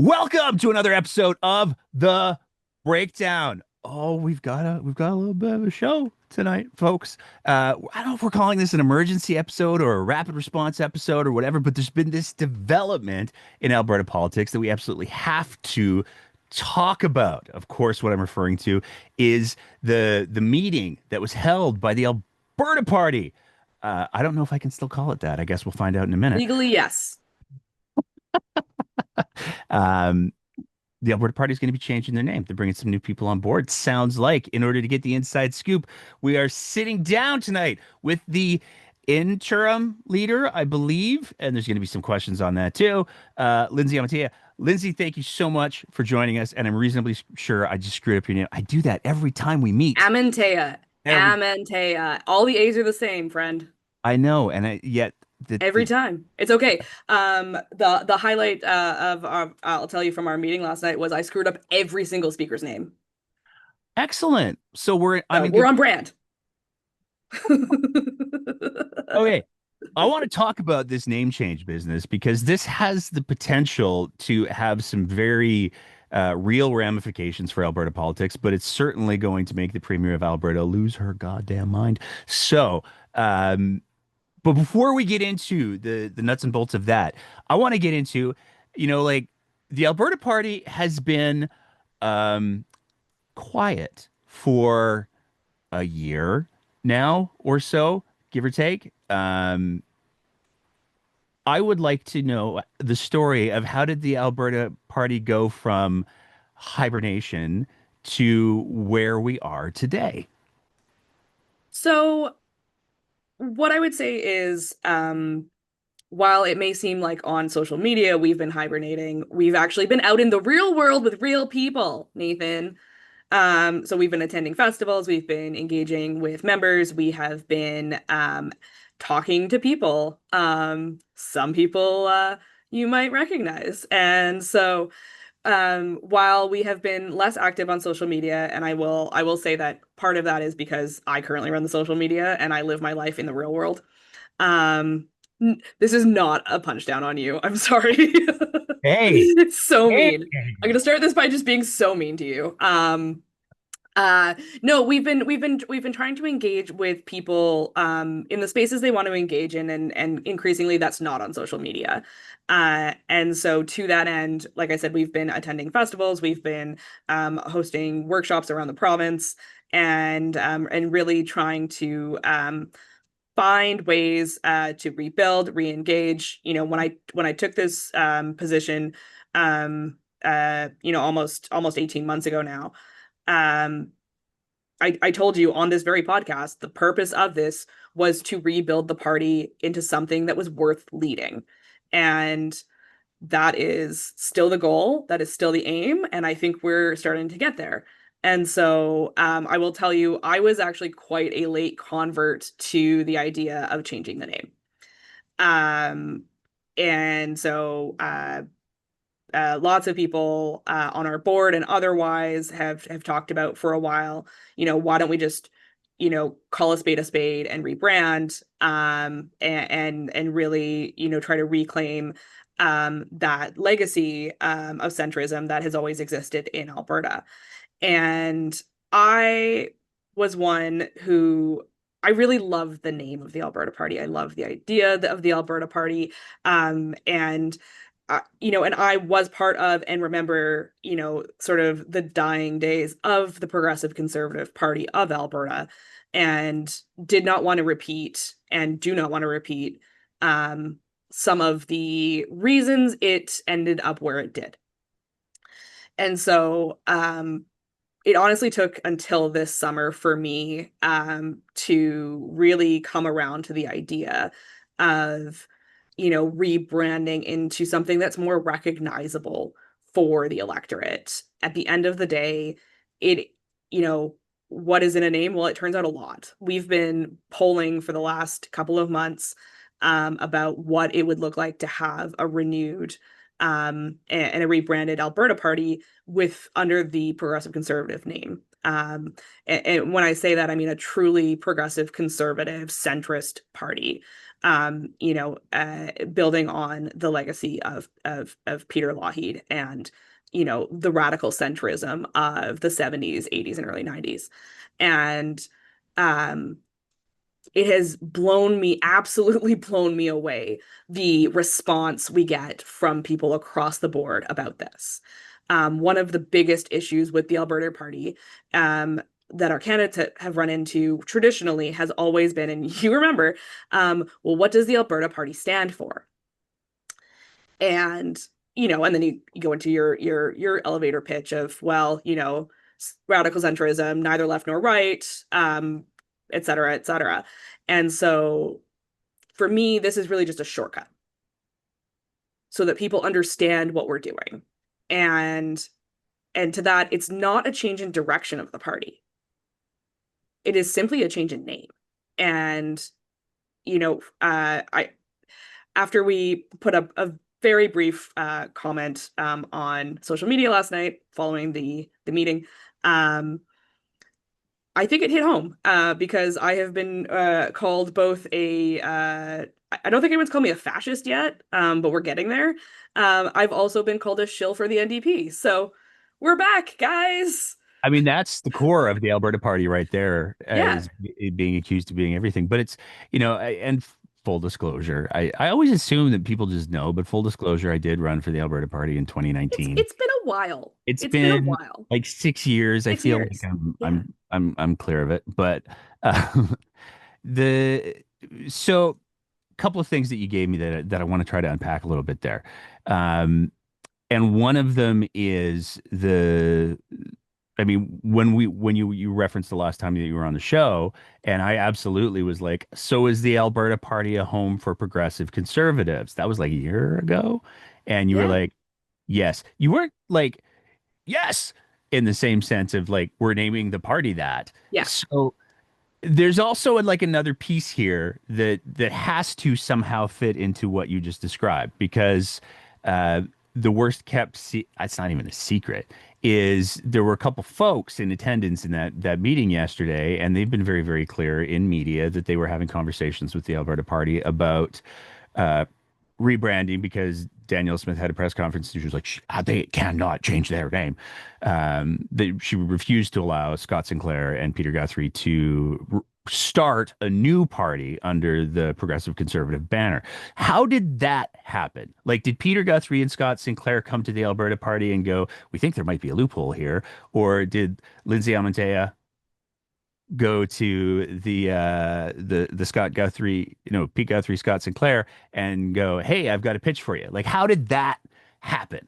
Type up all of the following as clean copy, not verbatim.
Welcome to another episode of The Breakdown. Oh, we've got a little bit of a show tonight, folks. I don't know if we're calling this an emergency episode or a rapid response episode or whatever, but there's been this development in Alberta politics that we absolutely have to talk about. Of course, what I'm referring to is the meeting that was held by the Alberta Party. I don't know if I can still call it that. I guess we'll find out in a minute. Legally, yes. Um, the Alberta Party is going to be changing their name. They're bringing some new people on board. Sounds like, in order to get the inside scoop, we are sitting down tonight with the interim leader, I believe, and there's going to be some questions on that too. Lindsay Amantea. Lindsay, thank you so much for joining us, and I'm reasonably sure I just screwed up your name. I do that every time we meet. Amantea. Every Amantea. All the A's are the same, friend. I know, and yet Every time. It's okay. The highlight of our, I'll tell you from our meeting last night was I screwed up every single speaker's name. excellent. So I So mean, we're on brand. okay. I want to talk about this name change business because this has the potential to have some very real ramifications for Alberta politics, but it's certainly going to make the Premier of Alberta lose her goddamn mind. So, but before we get into the nuts and bolts of that, I want to get into, like the Alberta Party has been um, quiet for a year now or so, give or take. I would like to know the story of how did the Alberta Party go from hibernation to where we are today? So what I would say is, while it may seem like on social media we've been hibernating, we've actually been out in the real world with real people, Nathan. So we've been attending festivals, we've been engaging with members, we have been talking to people. Some people you might recognize. And so while we have been less active on social media, and I will say that part of that is because I currently run the social media and I live my life in the real world. Um, this is not a punch down on you. I'm sorry. Hey, It's so hey. mean. I'm gonna start this by just being so mean to you. No, we've been trying to engage with people in the spaces they want to engage in, and increasingly that's not on social media. And so to that end, like I said, we've been attending festivals, we've been hosting workshops around the province, and really trying to find ways to rebuild, re-engage. When I took this position, almost 18 months ago now. Um, I told you on this very podcast, the purpose of this was to rebuild the party into something that was worth leading. And that is still the goal. That is still the aim. And I think we're starting to get there. And so I will tell you, I was actually quite a late convert to the idea of changing the name. Um, and so lots of people on our board and otherwise have talked about for a while, why don't we just, call a spade and rebrand, and really, try to reclaim that legacy of centrism that has always existed in Alberta. And I was one who I really love the name of the Alberta Party. I love the idea of the Alberta Party. And and I was part of and remember, sort of the dying days of the Progressive Conservative Party of Alberta, and did not want to repeat and do not want to repeat some of the reasons it ended up where it did. And so it honestly took until this summer for me to really come around to the idea of, rebranding into something that's more recognizable for the electorate. At the end of the day, it, what is in a name? Well, it turns out a lot. We've been polling for the last couple of months about what it would look like to have a renewed and a rebranded Alberta Party with under the Progressive Conservative name. And when I say that, I mean a truly progressive, conservative, centrist party. Building on the legacy of Peter Lougheed and the radical centrism of the 70s, 80s, and early 90s. And um, it has absolutely blown me away, the response we get from people across the board about this. One of the biggest issues with the Alberta Party, that our candidates have run into traditionally has always been, and you remember, well, what does the Alberta Party stand for? And and then you go into your elevator pitch of, well, radical centrism, neither left nor right, et cetera, et cetera. And so for me, this is really just a shortcut so that people understand what we're doing. And to that, it's not a change in direction of the party. It is simply a change in name. And I after we put up a very brief comment on social media last night following the meeting, I think it hit home because I have been called both I don't think anyone's called me a fascist yet, but we're getting there. I've also been called a shill for the NDP. So we're back, guys. I mean, that's the core of the Alberta Party right there, Yeah, is being accused of being everything. But it's, and full disclosure, I always assume that people just know, but full disclosure, I did run for the Alberta Party in it's 2019. it's been a while. It's It's been a been while. like 6 years. I 6 feel like years. I'm Yeah. I'm I'm I'm clear of it. But the so a couple of things that you gave me that I want to try to unpack a little bit there. Um, and one of them is I mean, when you referenced the last time that you were on the show, and I absolutely was like, so is the Alberta Party a home for progressive conservatives? That was like a year ago. And you were Yeah. like, yes. You weren't like, yes, in the same sense of like, we're naming the party that. Yeah. So there's also like another piece here that has to somehow fit into what you just described, because uh, the worst kept it's not even a secret, is there were a couple folks in attendance in that meeting yesterday, and they've been very, very clear in media that they were having conversations with the Alberta Party about uh, rebranding, because Danielle SMith had a press conference and she was like, they cannot change their name. She refused to allow Scott Sinclair and Peter Guthrie to start a new party under the Progressive Conservative banner. How did that happen? Like, did Peter Guthrie and Scott Sinclair come to the Alberta Party and go, we think there might be a loophole here? Or did Lindsay Amantea go to the Scott Guthrie, Pete Guthrie, Scott Sinclair, and go, "Hey, I've got a pitch for you." Like, how did that happen?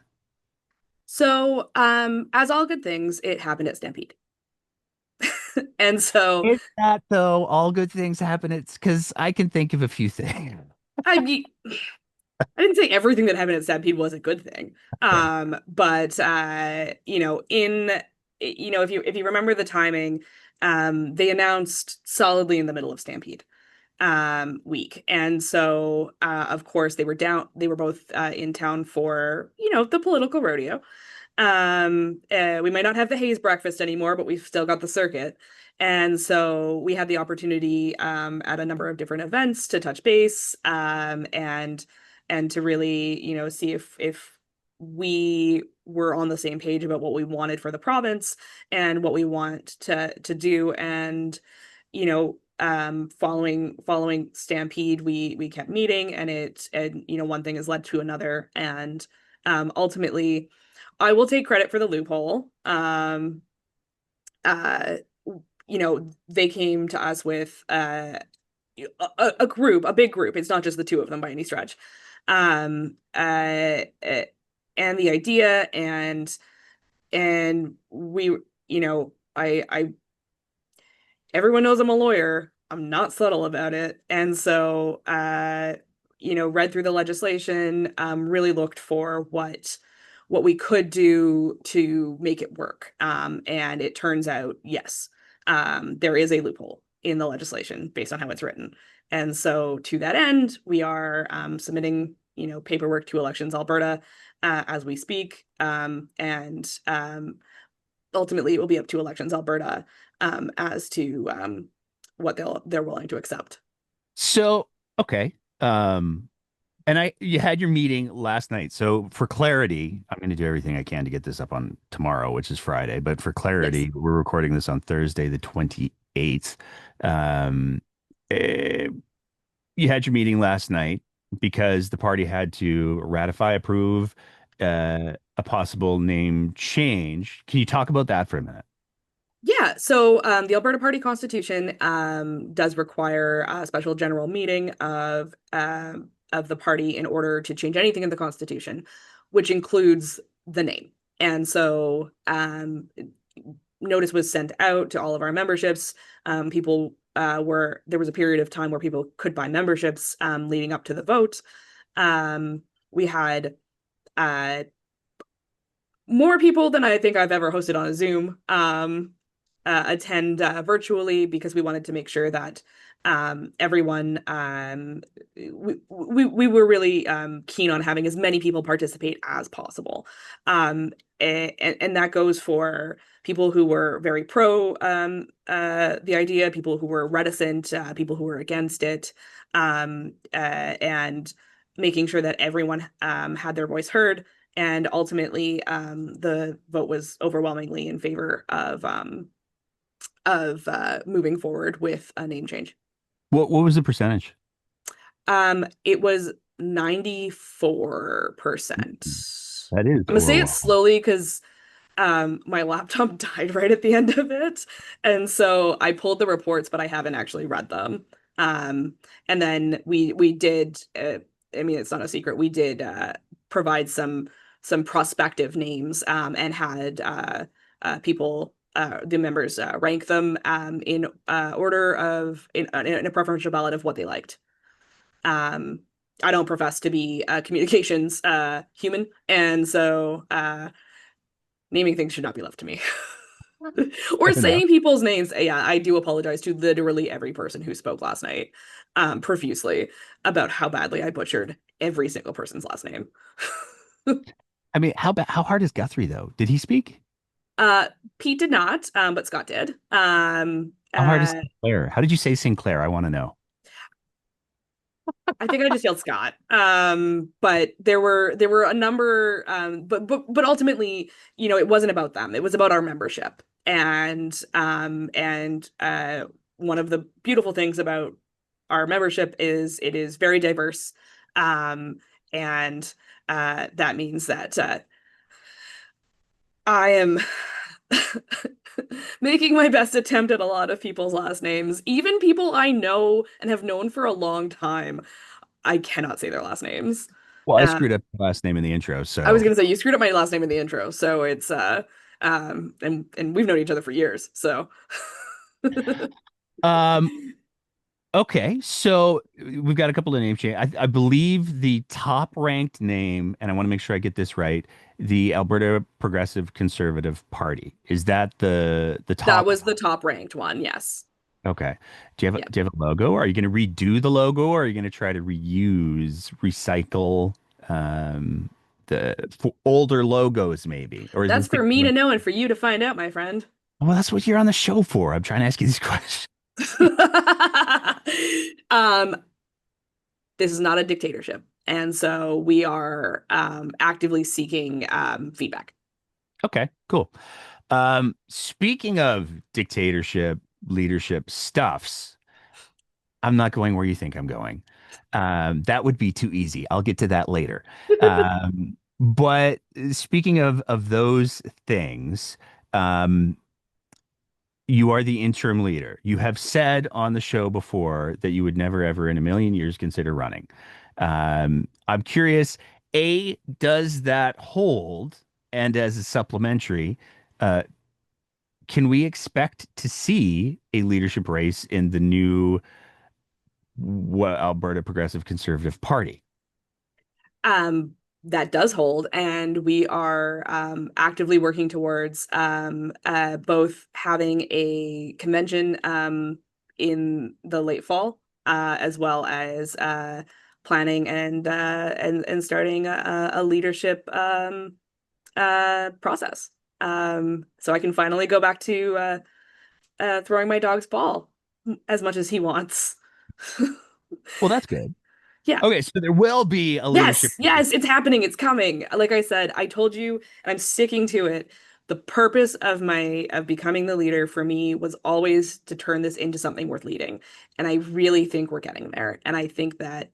So, as all good things, it happened at Stampede. And so, Is that though? All good things happen. It's because I can think of a few things. I mean, I didn't say everything that happened at Stampede was a good thing. But if you remember the timing, they announced solidly in the middle of Stampede week. And so of course they were both in town for, the political rodeo. We might not have the Hayes breakfast anymore, but we've still got the circuit. And so we had the opportunity at a number of different events to touch base and to really, see if we were on the same page about what we wanted for the province and what we want to do. And, following Stampede, we kept meeting, and one thing has led to another. And ultimately, I will take credit for the loophole. Uh, they came to us with a group, a big group. It's not just the two of them by any stretch. Um, uh, uh, and the idea, and we, I everyone knows I'm a lawyer. I'm not subtle about it. And so, read through the legislation, really looked for what we could do to make it work. And it turns out, yes, there is a loophole in the legislation based on how it's written. And so to that end, we are submitting, paperwork to Elections Alberta as we speak. And ultimately it will be up to Elections Alberta as to what they're willing to accept. So, okay. And you had your meeting last night. So for clarity, I'm going to do everything I can to get this up on tomorrow, which is Friday. But for Yes. clarity, we're recording this on Thursday, the 28th. Um, eh, you had your meeting last night because the party had to ratify, approve a possible name change. Can you talk about that for a minute? Yeah, so the Alberta Party Constitution does require a special general meeting of the party in order to change anything in the Constitution, which includes the name. And so notice was sent out to all of our memberships. People were there was a period of time where people could buy memberships leading up to the vote. We had uh, more people than I think I've ever hosted on a Zoom attend virtually because we wanted to make sure that everyone we were really keen on having as many people participate as possible. And that goes for people who were very pro the idea, people who were reticent, people who were against it, and making sure that everyone had their voice heard. And ultimately, the vote was overwhelmingly in favor of moving forward with a name change. What was the percentage? It was 94%. That is I'm gonna say it overwhelming. slowly because my laptop died right at the end of it. And so I pulled the reports, but I haven't actually read them. And then we did I mean it's not a secret, we did provide some prospective names and had people the members rank them in order of in a preferential ballot of what they liked. Um I don't profess to be a communications human, and so naming things should not be left to me. Or Fair enough. saying people's names. Yeah, I do apologize to literally every person who spoke last night, profusely about how badly I butchered every single person's last name. I mean, how hard is Guthrie though? Did he speak? uh, Pete did not, but Scott did. How hard is Sinclair? How did you say Sinclair? I want to know. I think I just yelled Scott. But there were a number, but ultimately, it wasn't about them. It was about our membership. And one of the beautiful things about our membership is it is very diverse. And that means that I am making my best attempt at a lot of people's last names, even people I know and have known for a long time. I cannot say their last names. Well, I Uh, screwed up the last name in the intro, I was so gonna say you screwed up my last name in the intro, so it's and we've known each other for years, so um okay. So we've got a couple of name change. I believe the top ranked name, and I want to make sure I get this right, the Alberta Progressive Conservative Party. Is that the that top was the one? top ranked one. Yes. Okay. Yeah. Do you have a logo? Are you going to redo the logo or are you going to try to recycle um the older logos maybe? Or is That's this the for me to know and for you to find out, my friend. well, that's what you're on the show for. I'm trying to ask you these questions. Um, this is not a dictatorship, and so we are actively seeking feedback. Okay, cool. Speaking of dictatorship, leadership stuffs, I'm not going where you think I'm going. That would be too easy. I'll get to that later. But speaking of those things, um, you are the interim leader. You have said on the show before that you would never, ever in a million years consider running. I'm curious, A, does that hold? And as a supplementary, uh, can we expect to see a leadership race in the new Alberta Progressive Conservative Party? um, that does hold, and we are actively working towards both having a convention in the late fall, as well as planning and starting a leadership process. So I can finally go back to throwing my dog's ball as much as he wants. Well, that's good. Yeah. Okay, so there will be a leadership Yes, position. yes, it's happening. It's coming. Like I said, I told you, and I'm sticking to it. The purpose of my of becoming the leader for me was always to turn this into something worth leading. And I really think we're getting there. And I think that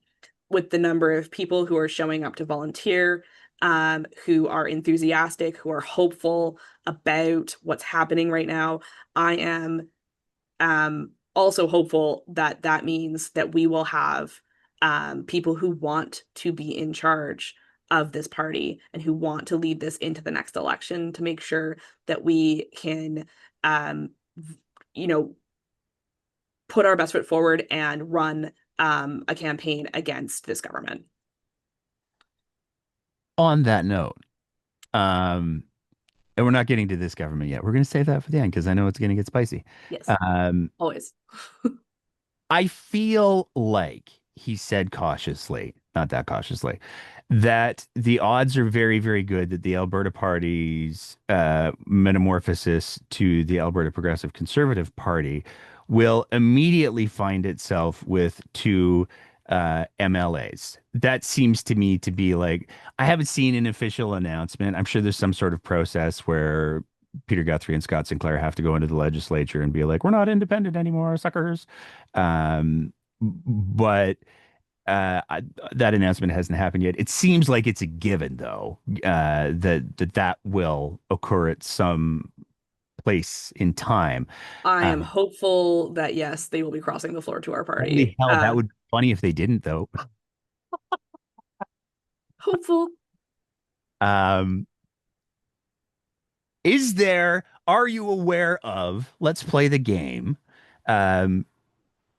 with the number of people who are showing up to volunteer, who are enthusiastic, who are hopeful about what's happening right now, I am also hopeful that that means that we will have people who want to be in charge of this party and who want to lead this into the next election to make sure that we can, um, you know, put our best foot forward and run a campaign against this government. On that note, um, and we're not getting to this government yet. We're going to save that for the end because I know it's going to get spicy. Yes, Um, always. I feel like he said cautiously, not that cautiously, that the odds are very, very good that the Alberta Party's metamorphosis to the Alberta Progressive Conservative Party will immediately find itself with two MLAs. That seems to me to be like, I haven't seen an official announcement. I'm sure there's some sort of process where Peter Guthrie and Scott Sinclair have to go into the legislature and be like, we're not independent anymore, suckers. But that announcement hasn't happened yet. It seems like it's a given, though, that will occur at some place in time. I Uh, am hopeful that yes, they will be crossing the floor to our party. Holy hell, that would be funny if they didn't, though. Hopeful. Um, are you aware of, let's play the game. Um,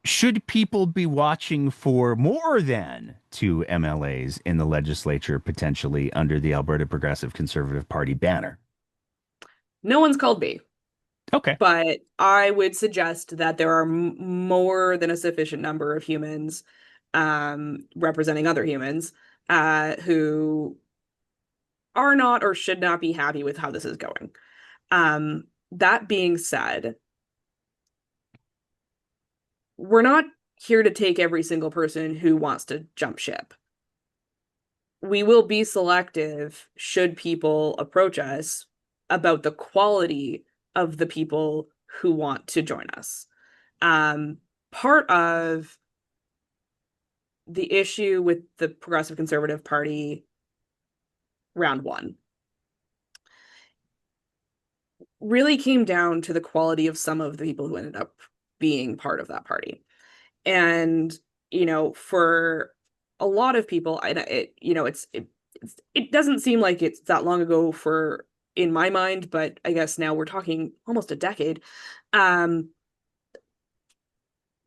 should people be watching for more than two MLAs in the legislature, potentially under the Alberta Progressive Conservative Party banner? No one's called me. Okay. But I would suggest that there are more than a sufficient number of humans representing other humans who are not or should not be happy with how this is going. That being said, we're not here to take every single person who wants to jump ship. We will be selective should people approach us about the quality of the people who want to join us. Um, Part of the issue with the Progressive Conservative Party round one really came down to the quality of some of the people who ended up being part of that party. And, for a lot of people, it doesn't seem like it's that long ago for in my mind, but I guess now we're talking almost a decade. Um,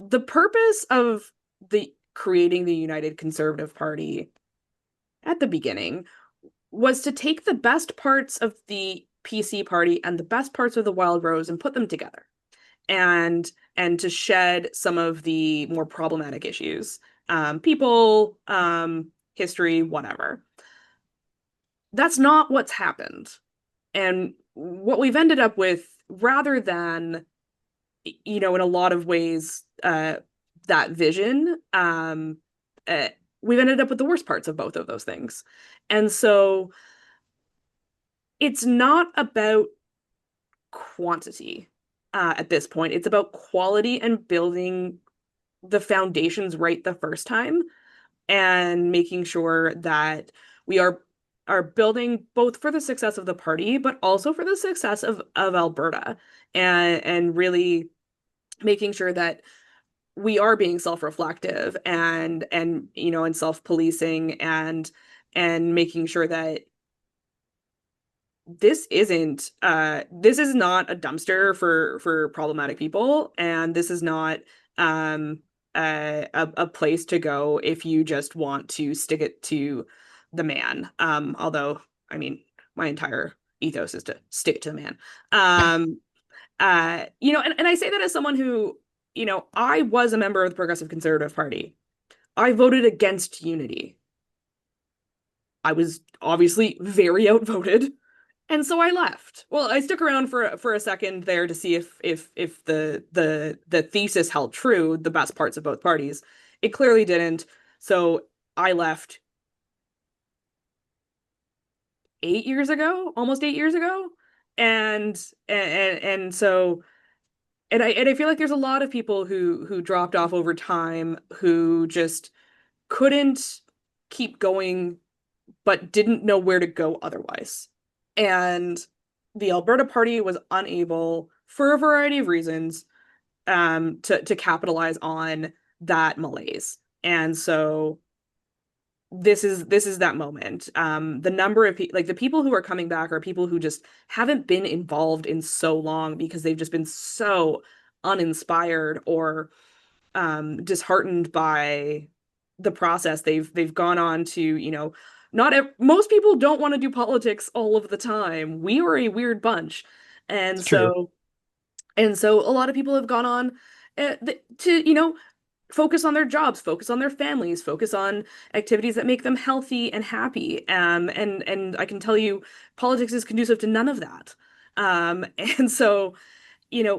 the purpose of the creating the United Conservative Party at the beginning was to take the best parts of the PC party and the best parts of the Wild Rose and put them together and to shed some of the more problematic issues, people, history, whatever. That's not what's happened. And what we've ended up with, rather than, in a lot of ways, that vision, uh, we've ended up with the worst parts of both of those things. And so it's not about quantity at this point. It's about quality and building the foundations right the first time and making sure that we are building both for the success of the party, but also for the success of Alberta and really making sure that we are being self-reflective and self-policing and making sure that this is not a dumpster for problematic people, and this is not um a place to go if you just want to stick it to the man. Although I mean my entire ethos is to stick it to the man. And I say that as someone who, I was a member of the Progressive Conservative Party. I voted against unity. I was obviously very outvoted, And so I left. Well, I stuck around for a second there to see if the thesis held true, the best parts of both parties. It clearly didn't. So I left 8 years ago, almost 8 years ago. And so and I feel like there's a lot of people who dropped off over time who just couldn't keep going but didn't know where to go otherwise. And the Alberta Party was unable, for a variety of reasons, to capitalize on that malaise. And so this is that moment. The number of people, like the people who are coming back, are people who just haven't been involved in so long because they've just been so uninspired or disheartened by the process. They've gone on to, most people don't want to do politics all of the time. We were a weird bunch. And It's true. so a lot of people have gone on to, focus on their jobs, focus on their families, focus on activities that make them healthy and happy. And I can tell you, politics is conducive to none of that. And so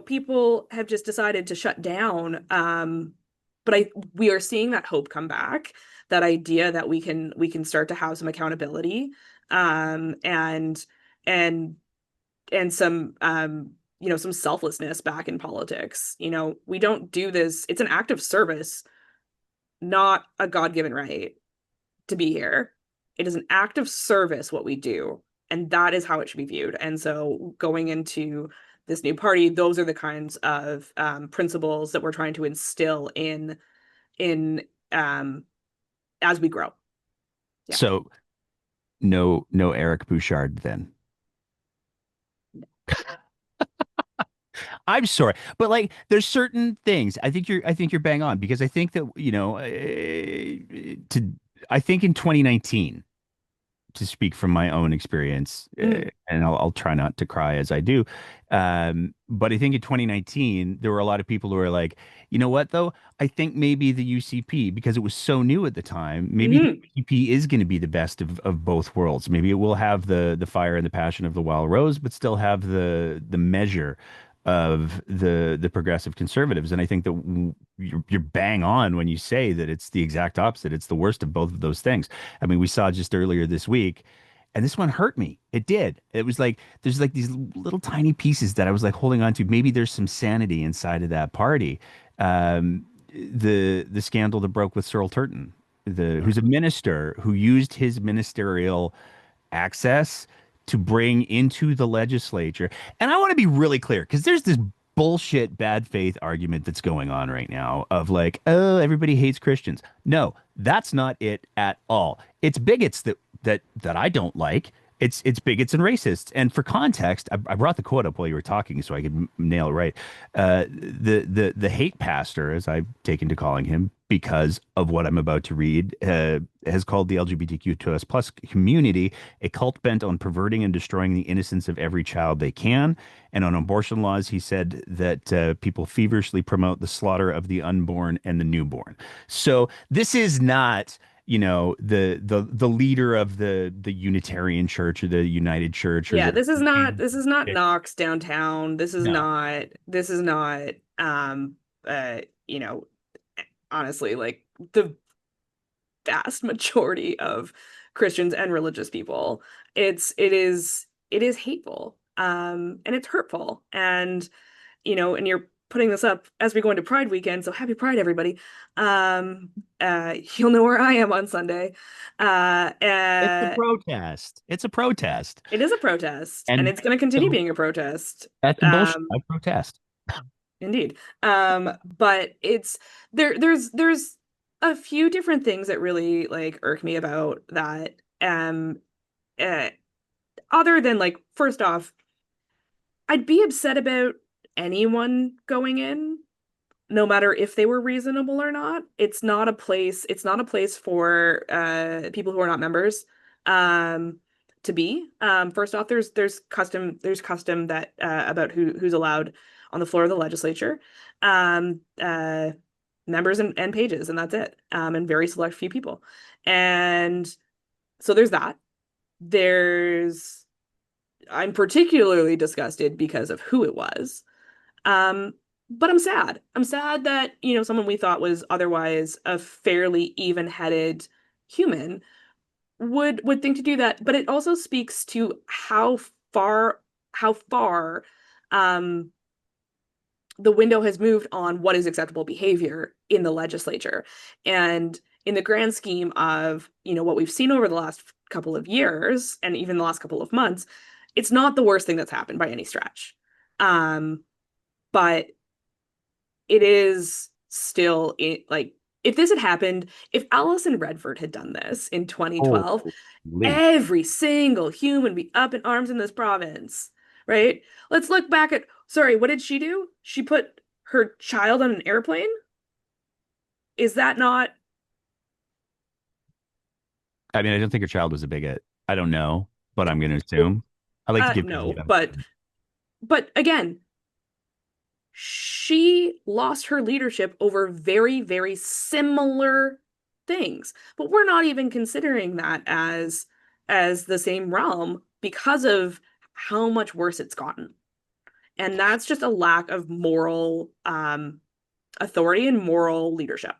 people have just decided to shut down. But we are seeing that hope come back, that idea that we can start to have some accountability, and and some some selflessness back in politics. We don't do this. It's an act of service, not a God-given right to be here. It is an act of service what we do, and that is how it should be viewed. And so going into this new party, those are the kinds of principles that we're trying to instill in as we grow. Yeah. So no Eric Bouchard then. I'm sorry, but like there's certain things. I think you're bang on because I think that, to I think in 2019, to speak from my own experience, Mm. and I'll try not to cry as I do. But I think in 2019, there were a lot of people who were like, you know what, though? I think maybe the UCP, because it was so new at the time, maybe the Hmm. UCP is going to be the best of both worlds. Maybe it will have the fire and the passion of the Wild Rose, but still have the measure of the progressive conservatives. And I think that you're bang on when you say that it's the exact opposite. It's the worst of both of those things. I mean, we saw just earlier this week, and this one hurt me. It did. It was like there's like these little tiny pieces that I was like holding on to. Maybe there's some sanity inside of that party. The scandal that broke with Cyril Turton, the Yeah. who's a minister who used his ministerial access to bring into the legislature. And I want to be really clear because there's this bullshit bad faith argument that's going on right now of like, oh, everybody hates Christians. No, that's not it at all. It's bigots that I don't like. It's bigots and racists. And for context, I brought the quote up while you were talking so I could nail it right. The hate pastor, as I've taken to calling him because of what I'm about to read, has called the LGBTQ+ community a cult bent on perverting and destroying the innocence of every child they can. And on abortion laws, he said that people feverishly promote the slaughter of the unborn and the newborn. So this is not, the leader of the Unitarian Church or the United Church or Yeah, the this is not Knox downtown. no. This is not uh you know honestly, like the vast majority of Christians and religious people. It is hateful. And it's hurtful. And you're putting this up as we go into Pride weekend, so happy Pride, everybody. You'll know where I am on Sunday. Uh, It's a uh, protest. It's a protest. it is a protest, and And it's going to continue so being a protest. that's some bullshit. Um, I protest. Indeed. But it's there's a few different things that really like irk me about that. Uh, Other than like, first off, I'd be upset about anyone going in, no matter if they were reasonable or not. It's not a place for people who are not members to be. First off, there's custom that about who's allowed on the floor of the legislature. Um uh Members and pages, and that's it. And very select few people. And so there's that. There's I'm particularly disgusted because of who it was. Um, but I'm sad. I'm sad that, someone we thought was otherwise a fairly even-headed human would think to do that. But it also speaks to how far um the window has moved on what is acceptable behavior in the legislature. And in the grand scheme of, what we've seen over the last couple of years and even the last couple of months, it's not the worst thing that's happened by any stretch. Um, but it is still like if this had happened, if Allison Redford had done this in 2012, Holy. every single human would be up in arms in this province, right? Let's look back at, sorry, what did she do? She put her child on an airplane? Is that not, I mean, I don't think her child was a bigot. I don't know, but I'm going to assume. I like to give people the no, benefit but of it. again, she lost her leadership over very, very similar things. But we're not even considering that as the same realm because of how much worse it's gotten. And that's just a lack of moral authority and moral leadership.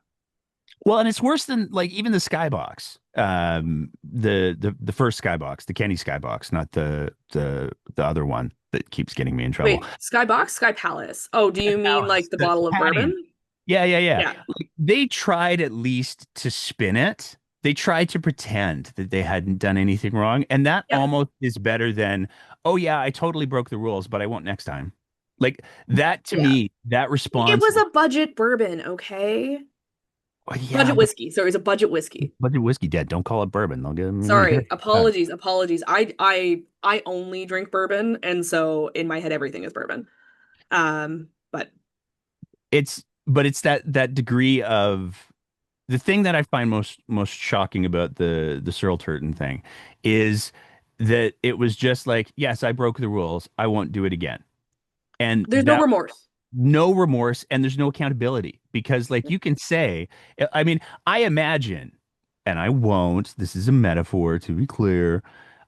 Well, and it's worse than like even the skybox. The first skybox, the Kenny skybox, not the other one that keeps getting me in trouble. Wait, Skybox, Sky Palace. Oh, do you mean like Palace, the the bottle of patio. bourbon? Yeah, yeah, yeah. Yeah. Like, they tried at least to spin it. They tried to pretend that they hadn't done anything wrong, and that Yep. almost is better than, oh yeah, I totally broke the rules, but I won't next time. Like that to Yeah. me, that It response was is, a budget bourbon, okay? oh, yeah, Budget whiskey. Sorry, it's a budget whiskey. but the whiskey dead. Don't call it bourbon. They'll get me here. Sorry, apologies. I only drink bourbon, and so in my head everything is bourbon. But But it's that degree of the thing that I find most shocking about the Cyril Turton thing is that it was just like, yes, I broke the rules. I won't do it again. And there's no that remorse. no remorse and there's no accountability because like you can say, I mean, I imagine, and I won't, this is a metaphor to be clear.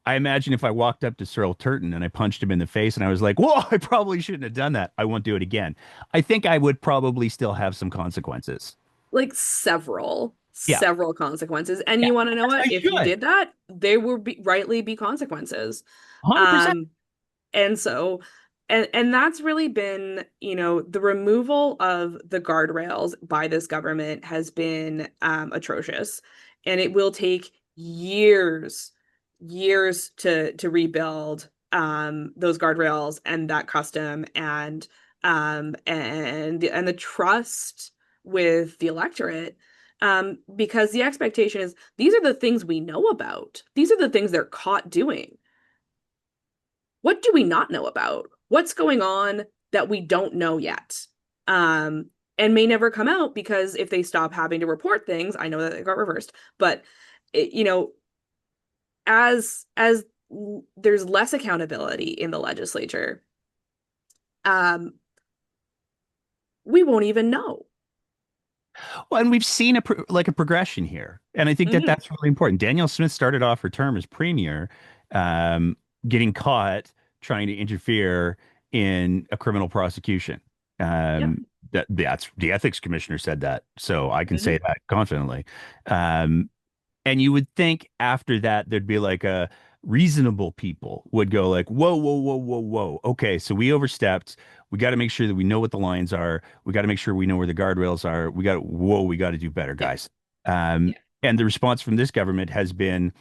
I imagine if I walked up to Cyril Turton and I punched him in the face and I was like, whoa, I probably shouldn't have done that. I won't do it again. I think I would probably still have some consequences. Like several, Yeah. several consequences. And Yeah. you want to know As what? I If you should. did that, there will rightly be consequences. 100%. Um, and so and that's really been, the removal of the guardrails by this government has been atrocious. And it will take years to rebuild those guardrails and that custom and the trust with the electorate. Because the expectation is these are the things we know about. These are the things they're caught doing. What do we not know about? What's going on that we don't know yet? And may never come out because if they stop having to report things, I know that it got reversed, but it, as there's less accountability in the legislature, um, we won't even know. Well, and we've seen like a progression here, and I think that Mhm. that's really important. Danielle Smith started off her term as premier, um, getting caught trying to interfere in a criminal prosecution. Yep. That's the ethics commissioner said that, so I can say Mhm. that confidently. Um, and you would think after that there'd be like a reasonable people would go like, whoa, whoa, whoa, whoa, whoa. Okay, so we overstepped. We got to make sure that we know what the lines are. We got to make sure we know where the guardrails are. We got to do better, Yeah. guys. And the response from this government has been,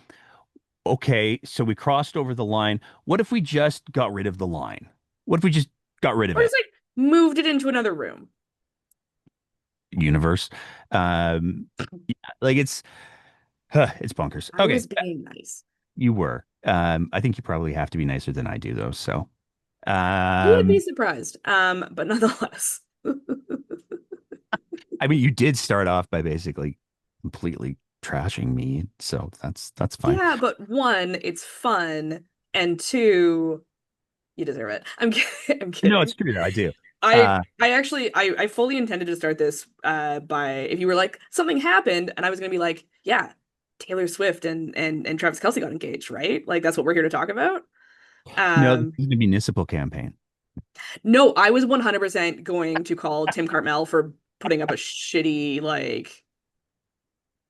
okay, so we crossed over the line. What if we just got rid of the line? What if we just got rid of Or it? just like moved it into another room. Universe. Um, yeah, like it's bonkers. I Okay, was being nice. you were. I think you probably have to be nicer than I do, though. So, You would be um, surprised. But nonetheless. I mean, you did start off by basically completely trashing me, so that's fine. Yeah, but one, it's fun, and two, you deserve it. I'm kidding. I'm No, it's kidding. true. I do. I Uh, I actually I fully intended to start this by if you were like something happened and I was gonna be like, yeah, Taylor Swift and Travis Kelce got engaged, right? Like that's what we're here to talk about. No, this Um, is a municipal campaign. no, I was 100% going to call Tim Cartmel for putting up a shitty like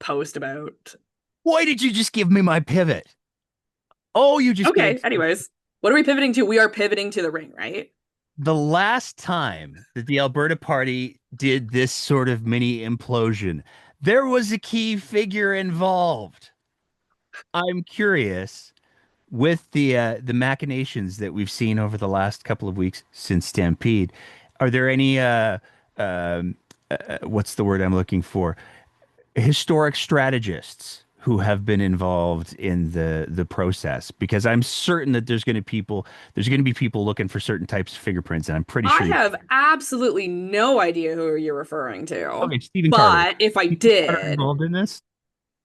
post about. Why did you just give me my pivot? Oh, you just gave Okay, anyways, what are we pivoting to? We are pivoting to the ring, right? the last time that the Alberta Party did this sort of mini implosion, there was a key figure involved. I'm curious with the machinations that we've seen over the last couple of weeks since Stampede. Are there any um, what's the word I'm looking for? Historic strategists who have been involved in the process? Because I'm certain that there's going to be people looking for certain types of fingerprints, and I'm pretty I sure you. have absolutely no idea who you're referring to. Okay, Stephen Carter. But if I Stephen Carter did, involved in this?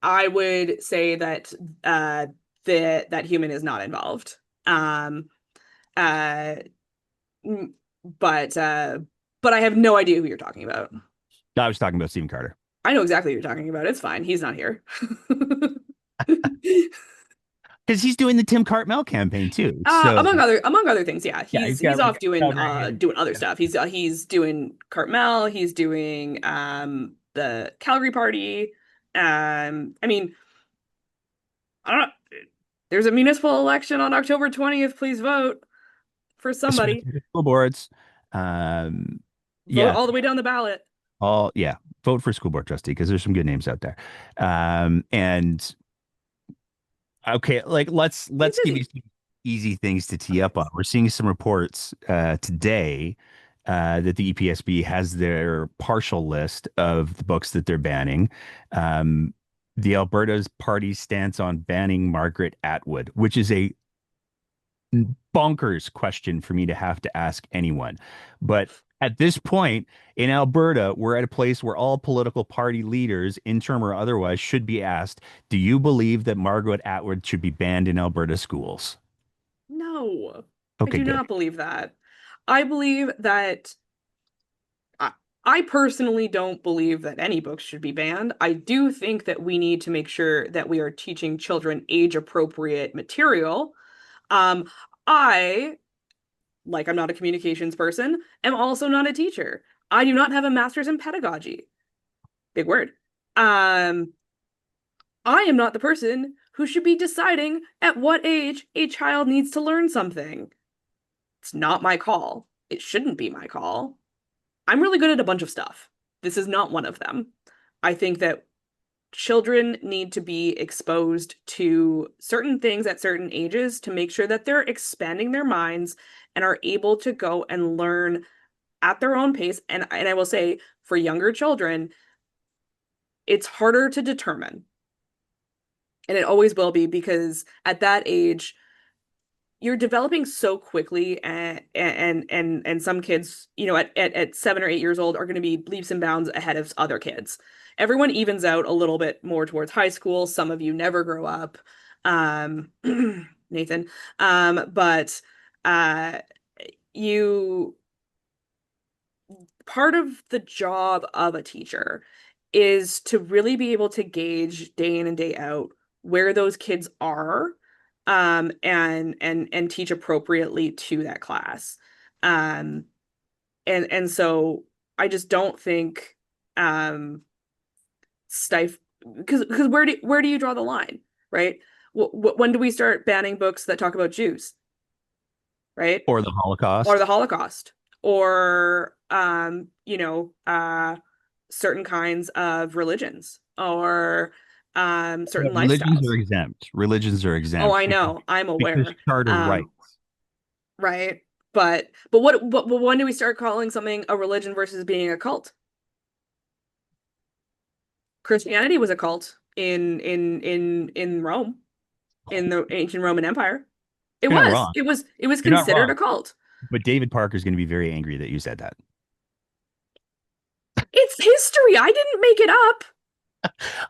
I would say that uh that human is not involved. Um uh mm, but uh but I have no idea who you're talking about. I was talking about Stephen Carter I know exactly who you're talking about. It's fine. He's not here. because he's doing the Tim Cartmel campaign too. So Among other things, yeah. yeah, He's off doing Calgary and doing other yeah. stuff. He's doing Cartmel, he's doing the Calgary Party. I mean, I don't know. There's a municipal election on October 20th. Please vote for somebody. School boards. Um, Vote yeah, all the way down the ballot. all yeah. Vote for school board trustee because there's some good names out there. And okay, like He's let's give you busy. some easy things to tee up on. We're seeing some reports today that the EPSB has their partial list of the books that they're banning. Um, the Alberta's party stance on banning Margaret Atwood, which is a bonkers question for me to have to ask anyone. But at this point in Alberta, we're at a place where all political party leaders, interim or otherwise, should be asked, do you believe that Margaret Atwood should be banned in Alberta schools? No, I Okay, do good. not believe that. I believe that I, I personally don't believe that any books should be banned. I do think that we need to make sure that we are teaching children age appropriate material. Um, I, like I'm not a communications person, am also not a teacher. I do not have a master's in pedagogy. Big word. Um, I am not the person who should be deciding at what age a child needs to learn something. It's not my call. It shouldn't be my call. I'm really good at a bunch of stuff. This is not one of them. I think that children need to be exposed to certain things at certain ages to make sure that they're expanding their minds and are able to go and learn at their own pace. And I will say for younger children, it's harder to determine. And it always will be because at that age, you're developing so quickly and some kids, at 7 or 8 years old are going to be leaps and bounds ahead of other kids. Everyone evens out a little bit more towards high school. Some of you never grow up. Um, Nathan. But uh you part of the job of a teacher is to really be able to gauge day in and day out where those kids are, and teach appropriately to that class. Um, and so I just don't think stif because where do you draw the line, right? When do we start banning books that talk about Jews, right? Or the Or the Holocaust. Holocaust, or certain kinds of religions, or certain Religions lifestyles. are exempt. Religions are Oh, exempt I know, I'm because aware. charter rights. Right. But when do we start calling something a religion versus being a cult? Christianity was a cult in Rome, in the ancient Roman Empire. It You're not was. wrong. It was You're not considered wrong. a cult. But David Parker is going to be very angry that you said that. It's history. I didn't make it up.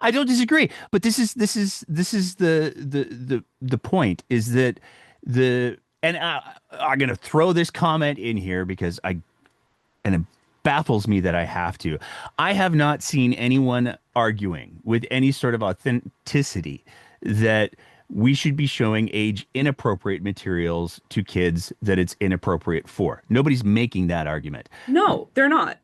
I don't disagree, but this is the point is that the and I'm going to throw this comment in here because and it baffles me that I have to. I have not seen anyone arguing with any sort of authenticity that we should be showing age inappropriate materials to kids that it's inappropriate for. Nobody's making that argument. No, they're not.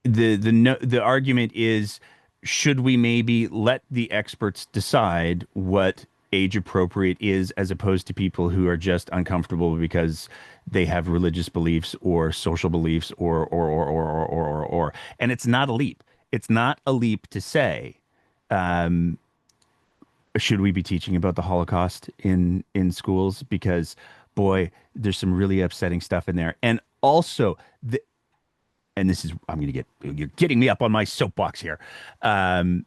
The no, the argument is, should we maybe let the experts decide what age appropriate is, as opposed to people who are just uncomfortable because they have religious beliefs or social beliefs or. And it's not a leap. It's not a leap to say, um, should we be teaching about the Holocaust in schools? Because boy, there's some really upsetting stuff in there. And also, and this is, I'm going to get, you're getting me up on my soapbox here. Um,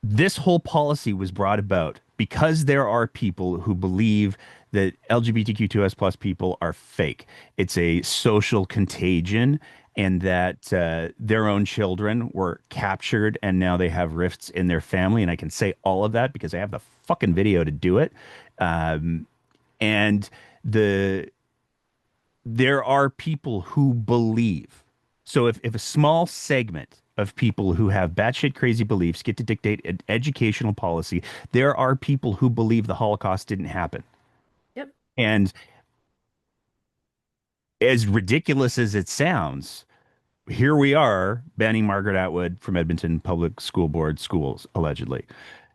this whole policy was brought about because there are people who believe that LGBTQ2S plus people are fake. It's a social contagion, and that their own children were captured and now they have rifts in their family. And I can say all of that because I have the fucking video to do it. Um, and the there are people who believe. So if a small segment of people who have batshit crazy beliefs get to dictate an educational policy, there are people who believe the Holocaust didn't happen. Yep. And as ridiculous as it sounds, here we are banning Margaret Atwood from Edmonton Public School Board schools, allegedly.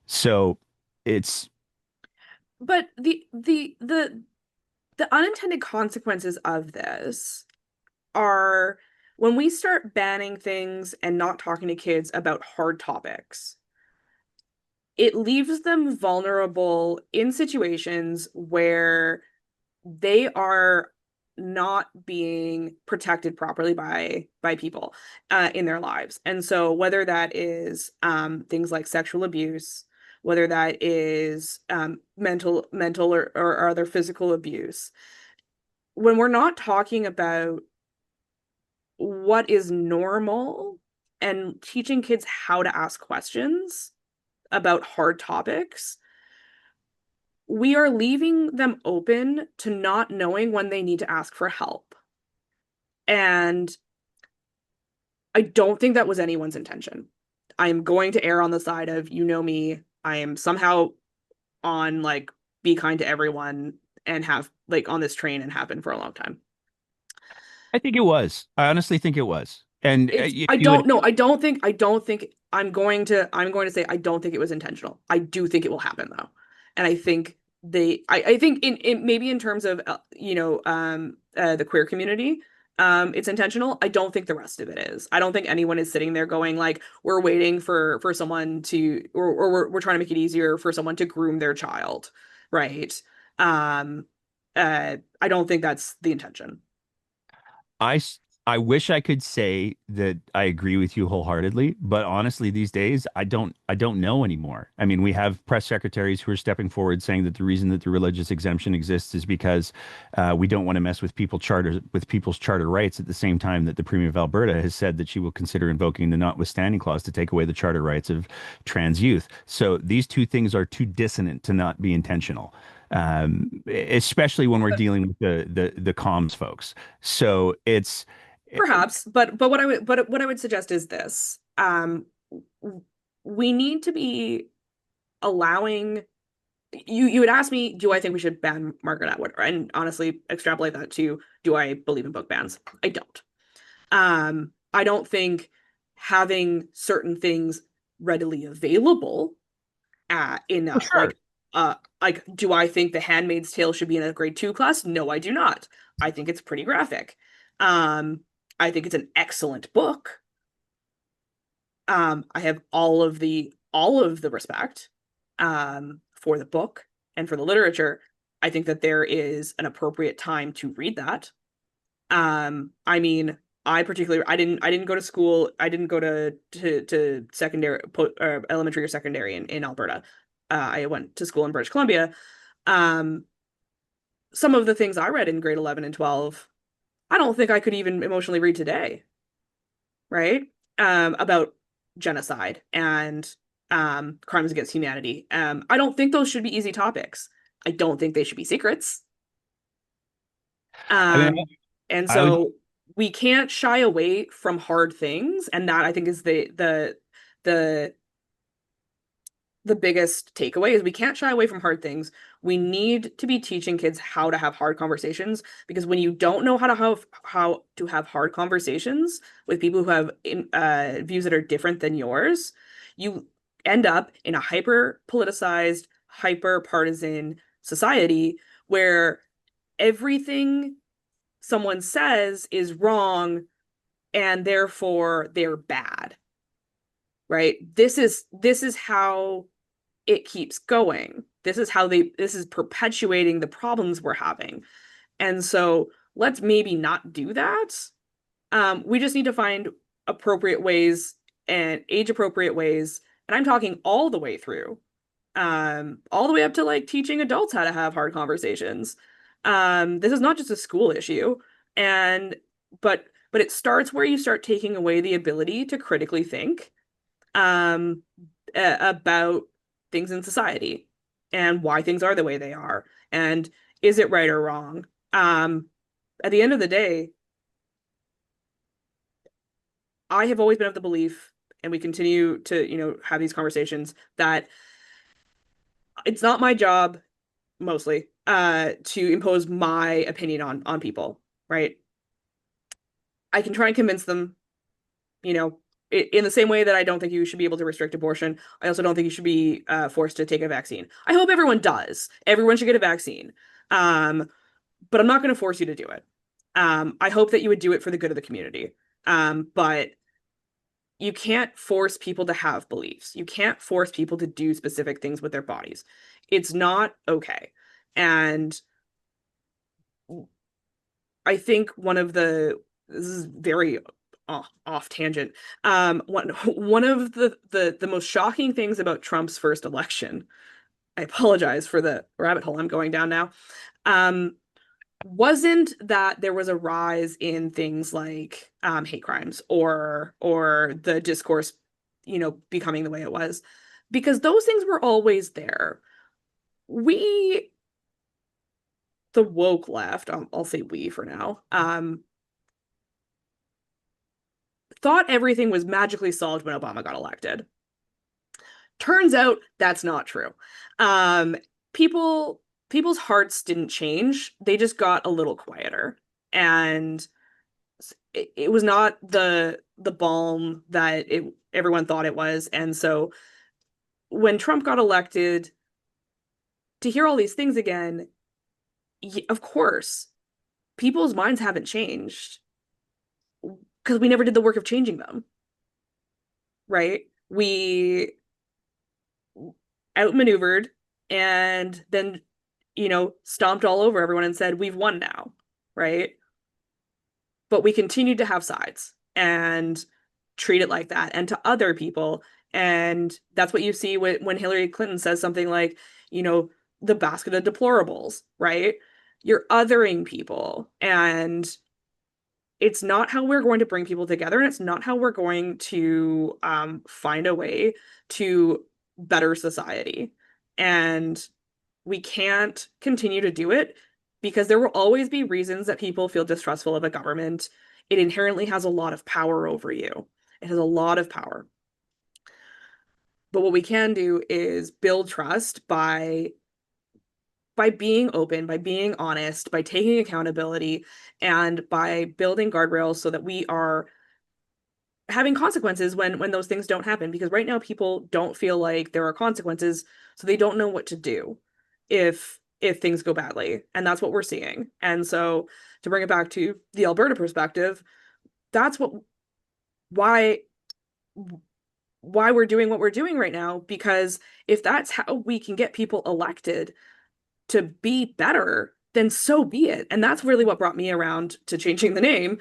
So it's But the unintended consequences of this are when we start banning things and not talking to kids about hard topics, it leaves them vulnerable in situations where they are not being protected properly by people in their lives. And so whether that is things like sexual abuse, whether that is mental or other physical abuse, when we're not talking about what is normal and teaching kids how to ask questions about hard topics, we are leaving them open to not knowing when they need to ask for help. And I don't think that was anyone's intention. I am going to err on the side of, you know me, I am somehow on like be kind to everyone and have like on this train and have been for a long time. I think it was. I honestly think it was. And It's if I you would, don't know. I don't think I'm going to say I don't think it was intentional. I do think it will happen though. And I think I think in maybe in terms of the queer community, it's intentional. I don't think the rest of it is. I don't think anyone is sitting there going like we're waiting for someone to or we're trying to make it easier for someone to groom their child, right? Um I don't think that's the intention. I s- I wish I could say that I agree with you wholeheartedly, but honestly, these days I don't know anymore. I mean, we have press secretaries who are stepping forward saying that the reason that the religious exemption exists is because we don't want to mess with people's charter rights. At the same time, that the Premier of Alberta has said that she will consider invoking the notwithstanding clause to take away the charter rights of trans youth. So these two things are too dissonant to not be intentional, especially when we're dealing with the comms folks. So it's Perhaps, but what I would suggest is this. We need to be allowing you would ask me, do I think we should ban Margaret Atwood? And honestly, extrapolate that to do I believe in book bans? I don't. I don't think having certain things readily available in for sure. like do I think The Handmaid's Tale should be in a grade 2 class? No, I do not. I think it's pretty graphic. Um, I think it's an excellent book. I have all of the respect for the book and for the literature. I think that there is an appropriate time to read that. I mean, I didn't go to school. I didn't go to secondary, elementary or secondary in Alberta. I went to school in British Columbia. Um, some of the things I read in grade 11 and 12, I don't think I could even emotionally read today, right? About genocide and crimes against humanity. I don't think those should be easy topics. I don't think they should be secrets. I mean, Um, and I would so we can't shy away from hard things, and that I think is the the biggest takeaway is we can't shy away from hard things. We need to be teaching kids how to have hard conversations because when you don't know how to have hard conversations with people who have views that are different than yours, you end up in a hyper politicized, hyper partisan society where everything someone says is wrong and therefore they're bad, right? This is how it keeps going. This is perpetuating the problems we're having. And so let's maybe not do that. We just need to find appropriate ways and age appropriate ways. And I'm talking all the way through, all the way up to like teaching adults how to have hard conversations. This is not just a school issue. And but it starts where you start taking away the ability to critically think um, about things in society and why things are the way they are and is it right or wrong. At the end of the day, I have always been of the belief, and we continue to, have these conversations that it's not my job mostly to impose my opinion on people, right? I can try and convince them, you know, in the same way that I don't think you should be able to restrict abortion, I also don't think you should be forced to take a vaccine. I hope everyone does. Everyone should get a vaccine. But I'm not going to force you to do it. I hope that you would do it for the good of the community. But you can't force people to have beliefs. You can't force people to do specific things with their bodies. It's not okay. And I think this is very off tangent. One of the most shocking things about Trump's first election, I apologize for the rabbit hole I'm going down now, wasn't that there was a rise in things like hate crimes or the discourse, becoming the way it was, because those things were always there. We, the woke left, I'll say we for now, thought everything was magically solved when Obama got elected. Turns out that's not true. Um, people's hearts didn't change. They just got a little quieter. And it was not the balm that everyone thought it was. And so when Trump got elected, to hear all these things again, of course, people's minds haven't changed because we never did the work of changing them, right? We outmaneuvered and then, stomped all over everyone and said, we've won now, right? But we continued to have sides and treat it like that and to other people. And that's what you see when Hillary Clinton says something like, the basket of deplorables, right? You're othering people. And it's not how we're going to bring people together. And it's not how we're going to find a way to better society. And we can't continue to do it because there will always be reasons that people feel distrustful of a government. It inherently has a lot of power over you. It has a lot of power. But what we can do is build trust by being open, by being honest, by taking accountability, and by building guardrails so that we are having consequences when those things don't happen. Because right now people don't feel like there are consequences, so they don't know what to do if things go badly. And that's what we're seeing. And so to bring it back to the Alberta perspective, that's why we're doing what we're doing right now, because if that's how we can get people elected to be better, then so be it. And that's really what brought me around to changing the name.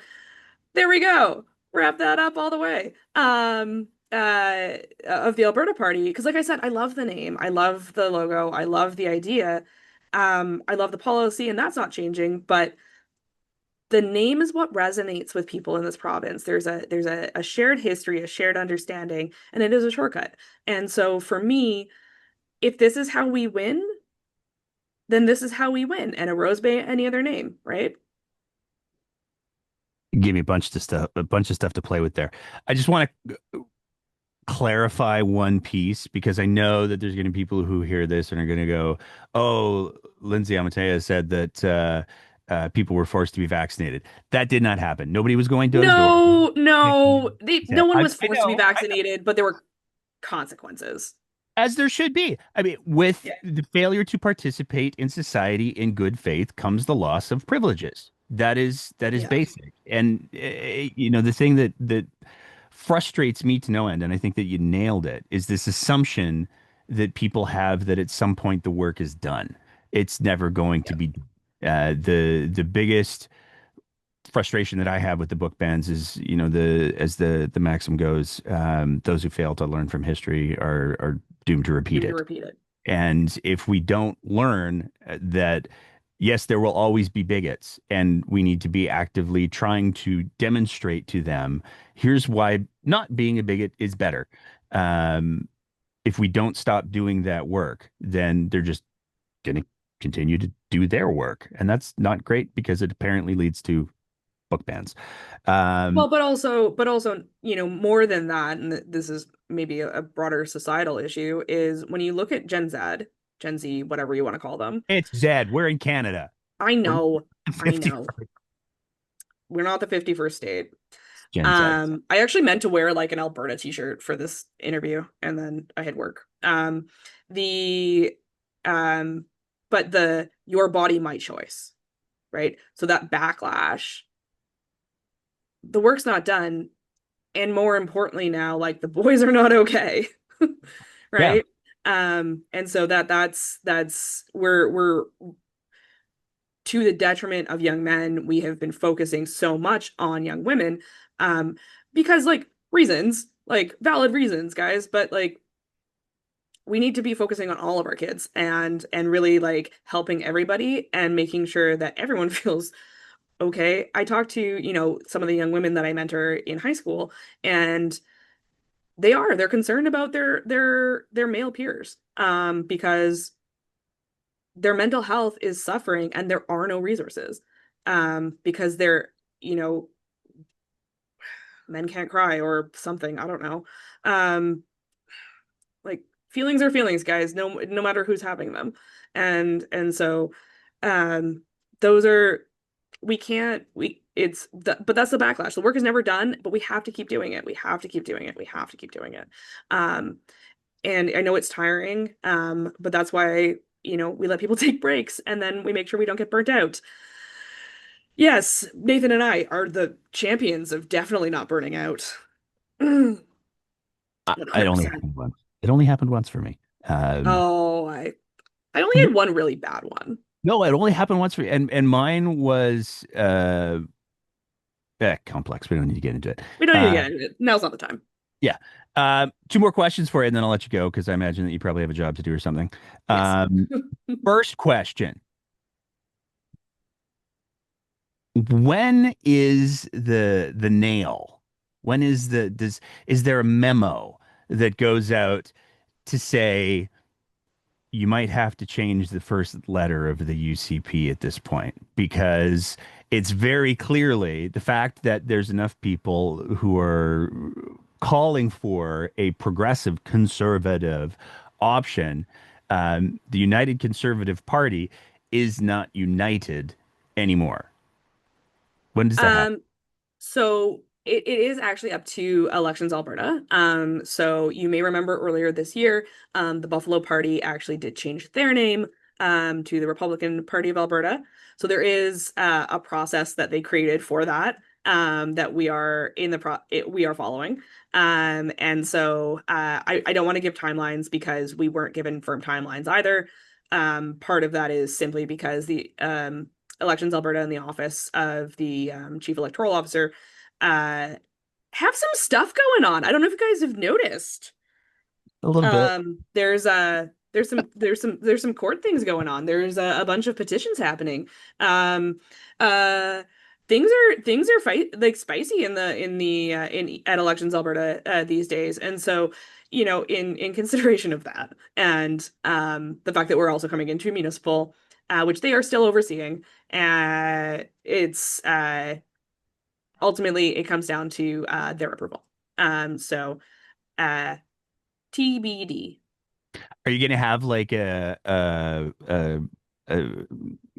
There we go. Wrap that up all the way. Of the Alberta Party, because like I said, I love the name, I love the logo, I love the idea, I love the policy, and that's not changing. But the name is what resonates with people in this province. There's a shared history, a shared understanding, and it is a shortcut. And so for me, if this is how we win, then this is how we win. And a rose bay any other name, right? Give me a bunch of stuff to play with there. I just want to clarify one piece because I know that there's going to be people who hear this and are going to go, "Oh, Lindsay Amantea said that people were forced to be vaccinated." That did not happen. Nobody was going door to door. No, He no, no said, one was I forced to be know, vaccinated, but there were consequences. as there should be. I mean, with Yeah, the failure to participate in society in good faith comes the loss of privileges. That is yeah, basic. And the thing that frustrates me to no end, and I think that you nailed it, is this assumption that people have that at some point the work is done. It's never going to yeah. be. The biggest frustration that I have with the book bans is, the as the maxim goes, those who fail to learn from history are doomed to repeat Doomed to it. repeat it. And if we don't learn that, yes, there will always be bigots, and we need to be actively trying to demonstrate to them, here's why not being a bigot is better. Um, if we don't stop doing that work, then they're just going to continue to do their work. And that's not great because it apparently leads to book bans. Well, Um, but also, more than that, and this is maybe a broader societal issue, is when you look at Gen Z, whatever you want to call them. it's Zed. We're in Canada. I We're know, not I know, 51st. we're not the 51st state. Gen Z. I actually meant to wear like an Alberta t-shirt for this interview, and then I had work. The um, but the your body, my choice, right? So that backlash, the work's not done, and more importantly now, like the boys are not okay, Yeah. right? And so that's we're to the detriment of young men, we have been focusing so much on young women, um, because like reasons, like valid reasons, guys, but like we need to be focusing on all of our kids and really like helping everybody and making sure that everyone feels okay. I talked to, some of the young women that I mentor in high school, and they're concerned about their male peers, because their mental health is suffering and there are no resources, because you know men can't cry or something, I don't know. um like feelings are feelings, guys, no matter who's having them. And so um those are we can't we it's but that's the backlash. The work is never done, but we have to keep doing it. We have to keep doing it. We have to keep doing it. And I know it's tiring, but that's why, we let people take breaks and then we make sure we don't get burnt out. Yes, Nathan and I are the champions of definitely not burning out. It only 100%. happened once. It only happened once for me. Oh, I only had one really bad one. No, it only happened once for me, and mine was complex. We don't need to get into it. We don't need to Uh, get into it. Now's not the time. yeah. Two more questions for you, and then I'll let you go because I imagine that you probably have a job to do or something. Yes. Um, First question: when is the nail? When is is there a memo that goes out to say, you might have to change the first letter of the UCP at this point, because it's very clearly the fact that there's enough people who are calling for a progressive conservative option. The United Conservative Party is not united anymore. When does that happen? Um, so it is actually up to Elections Alberta. So you may remember earlier this year, the Buffalo Party actually did change their name, to the Republican Party of Alberta. So there is a process that they created for that, that we are we are following. And so I don't want to give timelines because we weren't given firm timelines either. Part of that is simply because the Elections Alberta and the office of the chief electoral officer uh have some stuff going on. I don't know if you guys have noticed. A little bit. There's some court things going on. There's a bunch of petitions happening. Um uh things are fight like spicy in at Elections Alberta these days. And so, in consideration of that, and the fact that we're also coming into municipal, which they are still overseeing, it's ultimately it comes down to their approval. So Uh, TBD. Are you going to have like a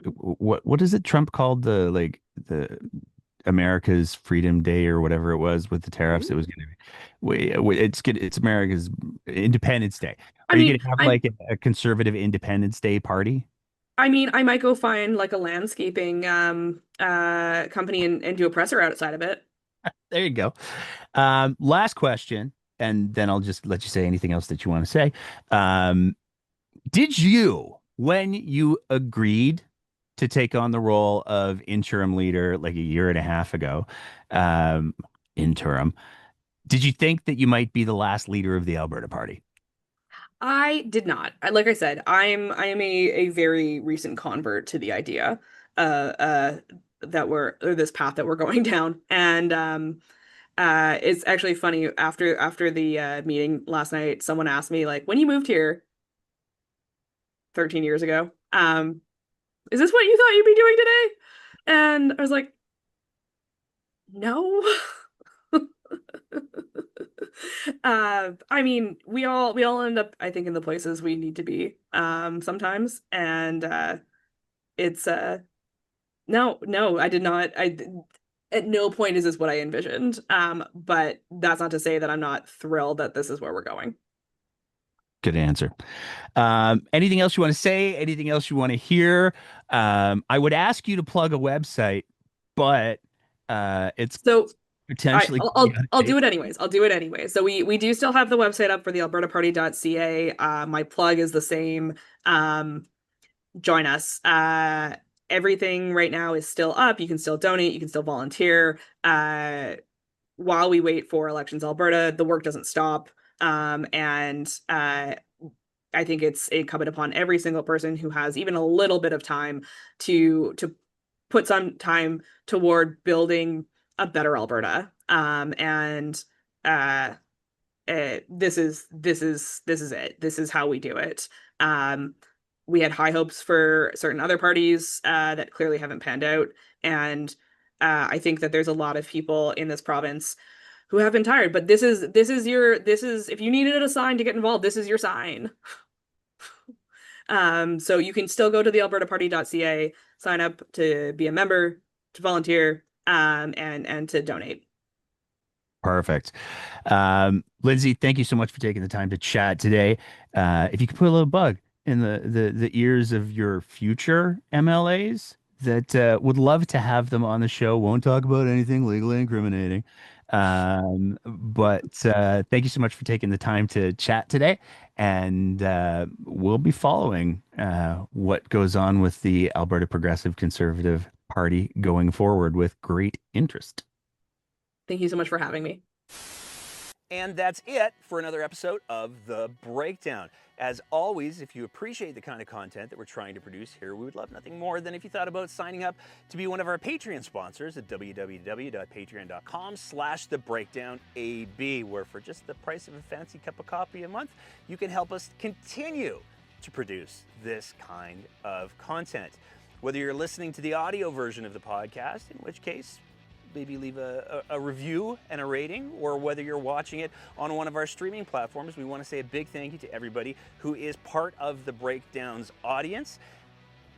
what is it Trump called the like the America's Freedom Day or whatever it was with the tariffs? It was going to be it's America's Independence Day. I Are you mean, going to have I'm like a conservative Independence Day party? I mean, I might go find like a landscaping company and do a presser outside of it. There you go. Last question, and then I'll just let you say anything else that you want to say. Um, Did you, when you agreed to take on the role of interim leader like a year and a half ago, um, interim, did you think that you might be the last leader of the Alberta Party? I did not. Like I said, I am a very recent convert to the idea uh that we're or this path that we're going down. And it's actually funny after the meeting last night, someone asked me like, when you moved here 13 years ago, is this what you thought you'd be doing today? And I was like, no. I mean, we all end up, I think, in the places we need to be, sometimes. And it's no, I did not. At no point is this what I envisioned. But that's not to say that I'm not thrilled that this is where we're going. Good answer. Anything else you want to say? Anything else you want to hear? I would ask you to plug a website, but it's So potentially I'll do it anyways. I'll do it anyway. So we do still have the website up for the albertaparty.ca. My plug is the same. Um, Join us. Everything right now is still up. You can still donate. You can still volunteer. While we wait for Elections Alberta, the work doesn't stop. And I think it's incumbent upon every single person who has even a little bit of time to put some time toward building a better Alberta. And uh, this is it. This is how we do it. Um, we had high hopes for certain other parties that clearly haven't panned out, and I think that there's a lot of people in this province who have been tired. But this is if you needed a sign to get involved, this is your sign. So you can still go to the albertaparty.ca, sign up to be a member, to volunteer, and to donate. Perfect. Lindsay, thank you so much for taking the time to chat today. If you could put a little bug in the ears of your future MLAs that would love to have them on the show, won't talk about anything legally incriminating. But thank you so much for taking the time to chat today. And we'll be following what goes on with the Alberta Progressive Conservative Party going forward with great interest. Thank you so much for having me. And that's it for another episode of The Breakdown. As always, if you appreciate the kind of content that we're trying to produce here, we would love nothing more than if you thought about signing up to be one of our Patreon sponsors at www.patreon.com/thebreakdownab, where for just the price of a fancy cup of coffee a month, you can help us continue to produce this kind of content. Whether you're listening to the audio version of the podcast, in which case, maybe leave a review and a rating, or whether you're watching it on one of our streaming platforms, we want to say a big thank you to everybody who is part of the Breakdown's audience.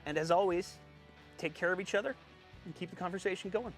And as always, take care of each other and keep the conversation going.